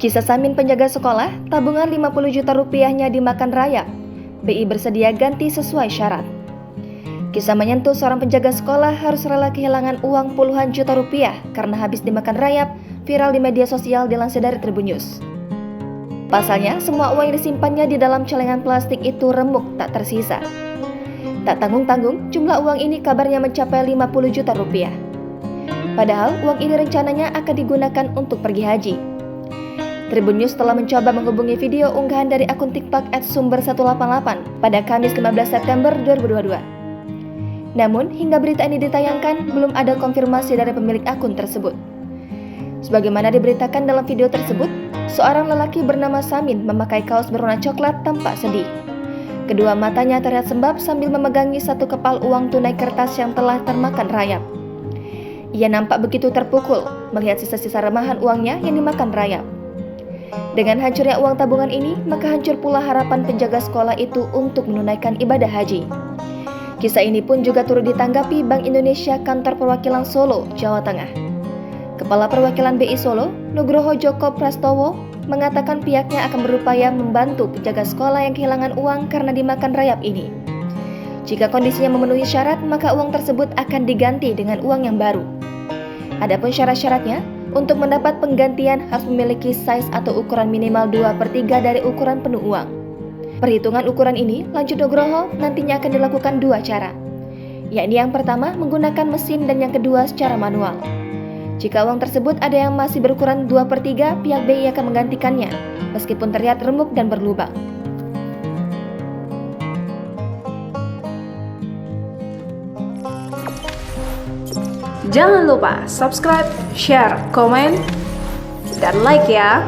Kisah Samin penjaga sekolah, tabungan 50 juta rupiahnya dimakan rayap. BI bersedia ganti sesuai syarat. Kisah menyentuh seorang penjaga sekolah harus rela kehilangan uang puluhan juta rupiah karena habis dimakan rayap, viral di media sosial dilansir dari Tribun News. Pasalnya, semua uang yang disimpannya di dalam celengan plastik itu remuk tak tersisa. Tak tanggung-tanggung, jumlah uang ini kabarnya mencapai 50 juta rupiah. Padahal, uang ini rencananya akan digunakan untuk pergi haji. Tribun News telah mencoba menghubungi video unggahan dari akun TikTok @sumber188 pada Kamis 15 September 2022. Namun, hingga berita ini ditayangkan, belum ada konfirmasi dari pemilik akun tersebut. Sebagaimana diberitakan dalam video tersebut, seorang lelaki bernama Samin memakai kaos berwarna coklat tampak sedih. Kedua matanya terlihat sembab sambil memegangi satu kepal uang tunai kertas yang telah termakan rayap. Ia nampak begitu terpukul melihat sisa-sisa remahan uangnya yang dimakan rayap. Dengan hancurnya uang tabungan ini, maka hancur pula harapan penjaga sekolah itu untuk menunaikan ibadah haji. Kisah ini pun juga turut ditanggapi Bank Indonesia Kantor Perwakilan Solo, Jawa Tengah. Kepala Perwakilan BI Solo, Nugroho Joko Prastowo, mengatakan pihaknya akan berupaya membantu penjaga sekolah yang kehilangan uang karena dimakan rayap ini. Jika kondisinya memenuhi syarat, maka uang tersebut akan diganti dengan uang yang baru. Adapun syarat-syaratnya, untuk mendapat penggantian harus memiliki size atau ukuran minimal 2/3 dari ukuran penuh uang. Perhitungan ukuran ini, lanjut Nugroho, nantinya akan dilakukan dua cara. Yakni yang pertama menggunakan mesin dan yang kedua secara manual. Jika uang tersebut ada yang masih berukuran 2/3, pihak BI akan menggantikannya, meskipun terlihat remuk dan berlubang. Jangan lupa subscribe, share, komen, dan like ya.